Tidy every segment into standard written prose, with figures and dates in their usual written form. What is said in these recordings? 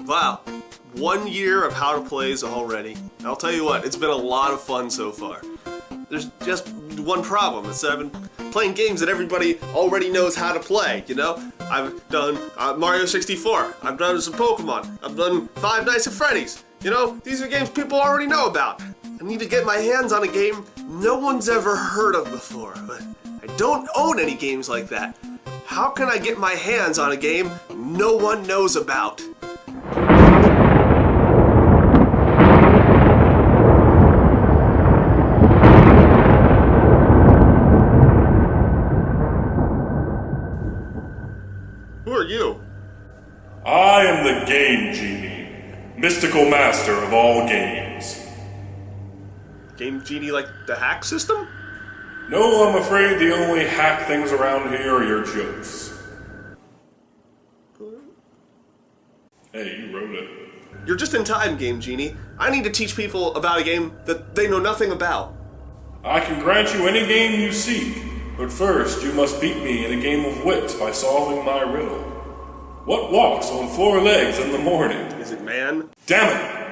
Wow, 1 year of How to Plays already. I'll tell you what, it's been a lot of fun so far. There's just one problem, it's that I've been playing games that everybody already knows how to play, you know? I've done Mario 64, I've done some Pokemon, I've done Five Nights at Freddy's. You know, these are games people already know about. I need to get my hands on a game no one's ever heard of before, but I don't own any games like that. How can I get my hands on a game no one knows about? Who are you? I am the Game Genie, mystical master of all games. Game Genie like the hack system? No, I'm afraid the only hack things around here are your jokes. Hey, you wrote it. You're just in time, Game Genie. I need to teach people about a game that they know nothing about. I can grant you any game you seek, but first you must beat me in a game of wits by solving my riddle. What walks on 4 legs in the morning? Is it man? Damn it!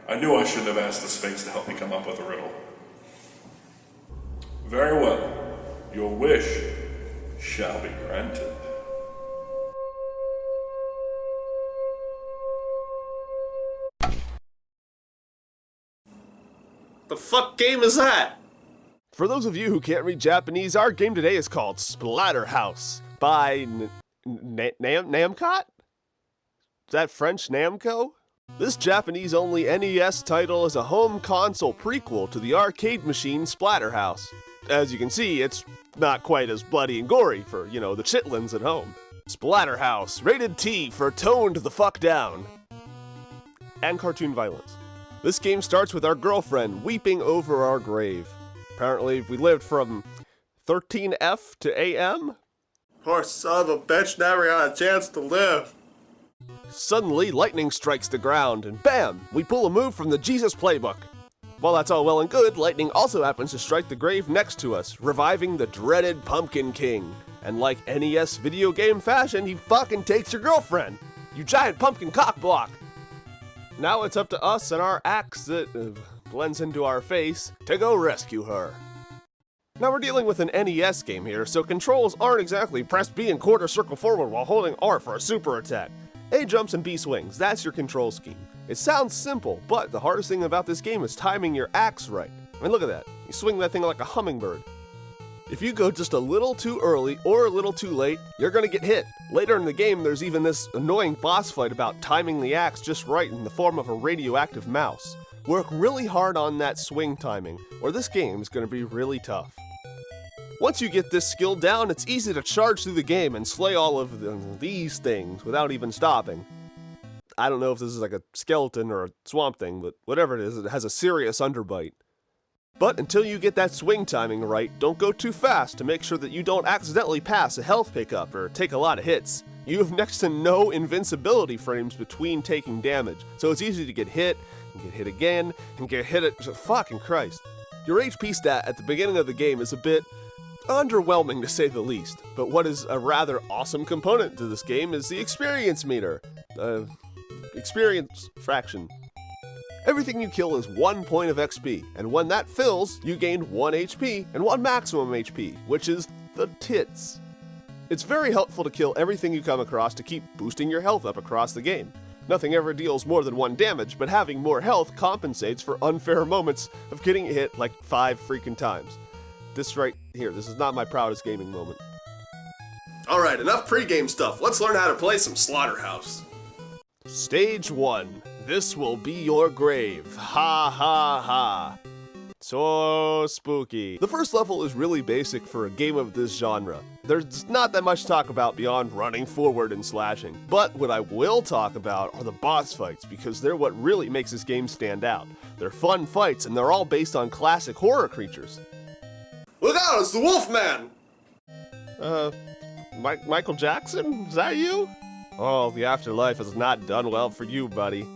I knew I shouldn't have asked the Sphinx to help me come up with a riddle. Very well. Your wish shall be granted. The fuck game is that? For those of you who can't read Japanese, our game today is called Splatterhouse by Namcot? Is that French Namco? This Japanese-only NES title is a home console prequel to the arcade machine Splatterhouse. As you can see, it's not quite as bloody and gory for, you know, the chitlins at home. Splatterhouse, rated T for toned the fuck down. And cartoon violence. This game starts with our girlfriend weeping over our grave. Apparently, we lived from 13F to AM. Poor son of a bitch never got a chance to live. Suddenly, lightning strikes the ground, and bam! We pull a move from the Jesus playbook. While that's all well and good, lightning also happens to strike the grave next to us, reviving the dreaded Pumpkin King. And like NES video game fashion, he fucking takes your girlfriend! You giant pumpkin cockblock! Now it's up to us and our axe that blends into our face to go rescue her. Now we're dealing with an NES game here, so controls aren't exactly press B and quarter circle forward while holding R for a super attack. A jumps and B swings, that's your control scheme. It sounds simple, but the hardest thing about this game is timing your axe right. I mean, look at that. You swing that thing like a hummingbird. If you go just a little too early or a little too late, you're gonna get hit. Later in the game, there's even this annoying boss fight about timing the axe just right in the form of a radioactive mouse. Work really hard on that swing timing, or this game is gonna be really tough. Once you get this skill down, it's easy to charge through the game and slay all of these things without even stopping. I don't know if this is like a skeleton or a swamp thing, but whatever it is, it has a serious underbite. But until you get that swing timing right, don't go too fast to make sure that you don't accidentally pass a health pickup or take a lot of hits. You have next to no invincibility frames between taking damage, so it's easy to get hit, and get hit again, and get hit at fucking Christ. Your HP stat at the beginning of the game is a bit underwhelming to say the least, but what is a rather awesome component to this game is the experience meter. Experience fraction. Everything you kill is 1 point of XP, and when that fills, you gain 1 HP and 1 maximum HP, which is the tits. It's very helpful to kill everything you come across to keep boosting your health up across the game. Nothing ever deals more than 1 damage, but having more health compensates for unfair moments of getting hit like 5 freaking times. This right here, this is not my proudest gaming moment. Alright, enough pregame stuff. Let's learn how to play some Splatterhouse. Stage 1. This will be your grave. Ha ha ha. So spooky. The first level is really basic for a game of this genre. There's not that much to talk about beyond running forward and slashing. But what I will talk about are the boss fights, because they're what really makes this game stand out. They're fun fights, and they're all based on classic horror creatures. Look out, it's the Wolfman! Michael Jackson? Is that you? Oh, the afterlife has not done well for you, buddy.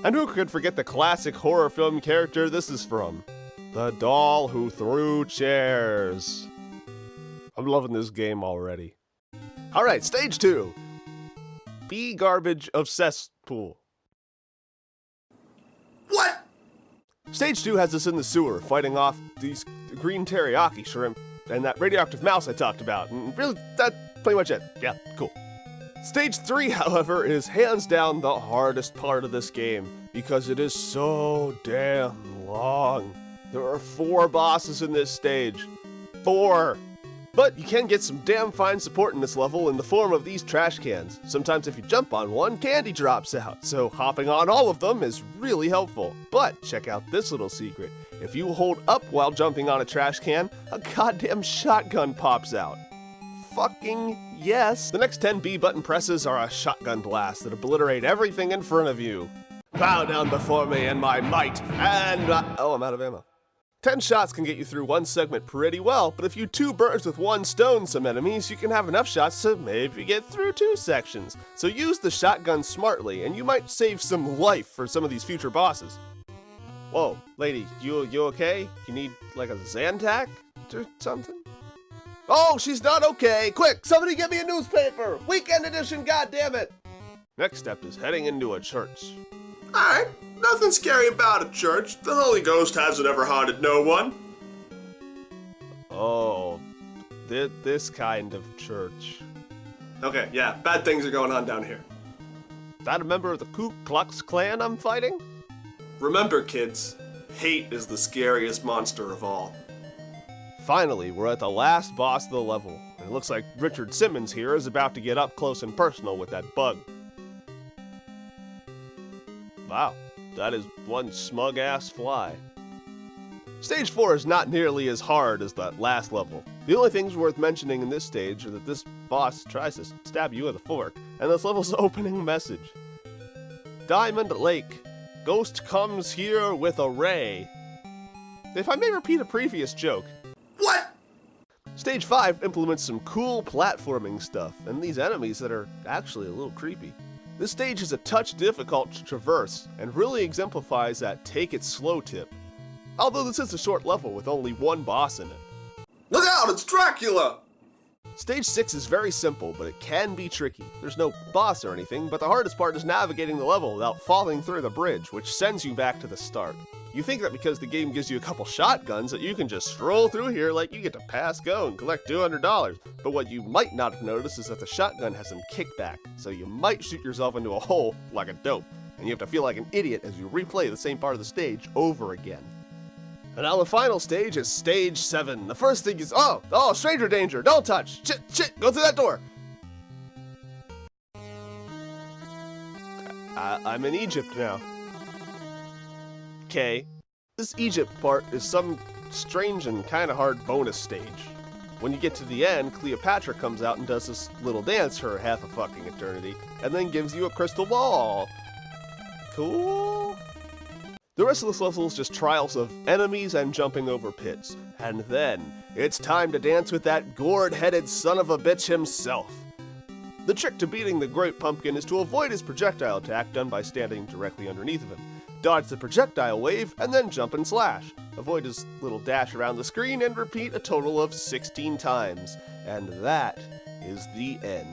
And who could forget the classic horror film character this is from? The doll who threw chairs. I'm loving this game already. Alright, stage 2. bee garbage of cesspool. What? Stage 2 has us in the sewer, fighting off these green teriyaki shrimp and that radioactive mouse I talked about, and really, that's pretty much it. Yeah, cool. Stage 3, however, is hands down the hardest part of this game, because it is so damn long. There are 4 bosses in this stage. 4! But you can get some damn fine support in this level in the form of these trash cans. Sometimes if you jump on one, candy drops out, so hopping on all of them is really helpful. But check out this little secret. If you hold up while jumping on a trash can, a goddamn shotgun pops out. Fucking yes! The next 10 B button presses are a shotgun blast that obliterate everything in front of you. Bow down before me and my might, and oh, I'm out of ammo. 10 shots can get you through one segment pretty well, but if you 2 birds with 1 stone some enemies, you can have enough shots to maybe get through 2 sections. So use the shotgun smartly, and you might save some life for some of these future bosses. Whoa, lady, you okay? You need like a Zantac or something? Oh, she's not okay! Quick, somebody get me a newspaper! Weekend edition, goddammit! Next step is heading into a church. Alright, nothing scary about a church. The Holy Ghost hasn't ever haunted no one. Oh, this kind of church. Okay, yeah, bad things are going on down here. Is that a member of the Ku Klux Klan I'm fighting? Remember, kids, hate is the scariest monster of all. Finally, we're at the last boss of the level, and it looks like Richard Simmons here is about to get up close and personal with that bug. Wow, that is one smug-ass fly. Stage 4 is not nearly as hard as that last level. The only things worth mentioning in this stage are that this boss tries to stab you with a fork, and this level's opening message. Diamond Lake. Ghost comes here with a ray. If I may repeat a previous joke. What? Stage 5 implements some cool platforming stuff, and these enemies that are actually a little creepy. This stage is a touch difficult to traverse, and really exemplifies that take it slow tip. Although this is a short level with only 1 boss in it. Look out, it's Dracula! Stage 6 is very simple, but it can be tricky. There's no boss or anything, but the hardest part is navigating the level without falling through the bridge, which sends you back to the start. You think that because the game gives you a couple shotguns that you can just stroll through here like you get to pass go and collect $200, but what you might not have noticed is that the shotgun has some kickback, so you might shoot yourself into a hole like a dope, and you have to feel like an idiot as you replay the same part of the stage over again. And now the final stage is Stage 7. The first thing is, oh, stranger danger, don't touch, shit, go through that door. I'm in Egypt now. Okay, this Egypt part is some strange and kind of hard bonus stage. When you get to the end, Cleopatra comes out and does this little dance for half a fucking eternity, and then gives you a crystal ball. Cool? The rest of this level is just trials of enemies and jumping over pits. And then, it's time to dance with that gourd-headed son of a bitch himself. The trick to beating the Great Pumpkin is to avoid his projectile attack done by standing directly underneath of him. Dodge the projectile wave, and then jump and slash. Avoid his little dash around the screen and repeat a total of 16 times. And that is the end.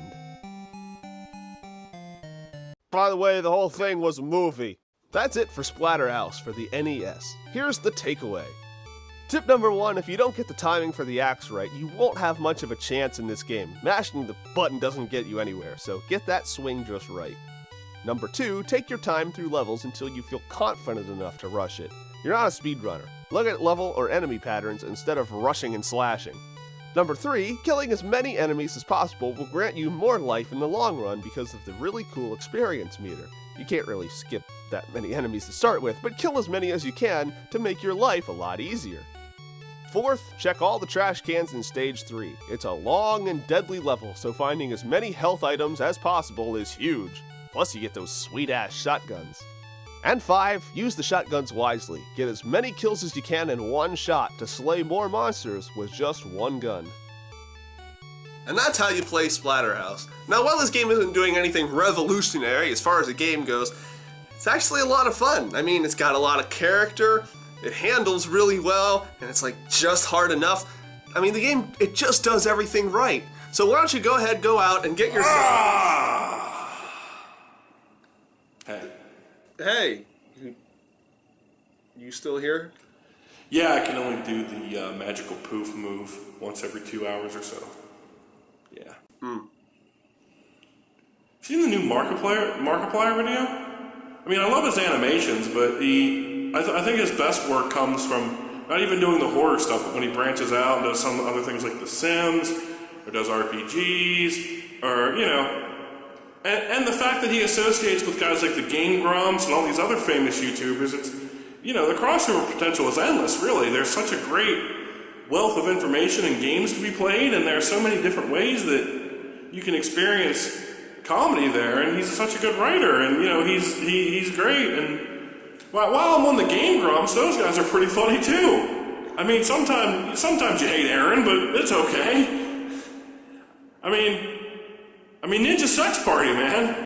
By the way, the whole thing was a movie. That's it for Splatterhouse for the NES. Here's the takeaway. Tip number 1, if you don't get the timing for the axe right, you won't have much of a chance in this game. Mashing the button doesn't get you anywhere, so get that swing just right. Number 2, take your time through levels until you feel confident enough to rush it. You're not a speedrunner. Look at level or enemy patterns instead of rushing and slashing. Number 3, killing as many enemies as possible will grant you more life in the long run because of the really cool experience meter. You can't really skip that many enemies to start with, but kill as many as you can to make your life a lot easier. 4th, check all the trash cans in Stage 3. It's a long and deadly level, so finding as many health items as possible is huge. Plus you get those sweet-ass shotguns. And 5, use the shotguns wisely. Get as many kills as you can in one shot to slay more monsters with just one gun. And that's how you play Splatterhouse. Now, while this game isn't doing anything revolutionary as far as the game goes, it's actually a lot of fun. I mean, it's got a lot of character, it handles really well, and it's like just hard enough. I mean, the game, it just does everything right. So why don't you go ahead, go out, and get yourself... Hey, you still here? Yeah, I can only do the magical poof move once every 2 hours or so. Yeah. Seen the new Markiplier video? I mean, I love his animations, but I think his best work comes from not even doing the horror stuff, but when he branches out and does some other things like The Sims, or does RPGs, or, you know, and the fact that he associates with guys like the Game Grumps and all these other famous YouTubers, it's, you know, the crossover potential is endless, really. There's such a great wealth of information and games to be played, and there are so many different ways that you can experience comedy there, and he's such a good writer, and, you know, he's great, and while I'm on the Game Grumps, those guys are pretty funny, too. I mean, sometimes you hate Aaron, but it's okay. I mean, Ninja Sex Party, man.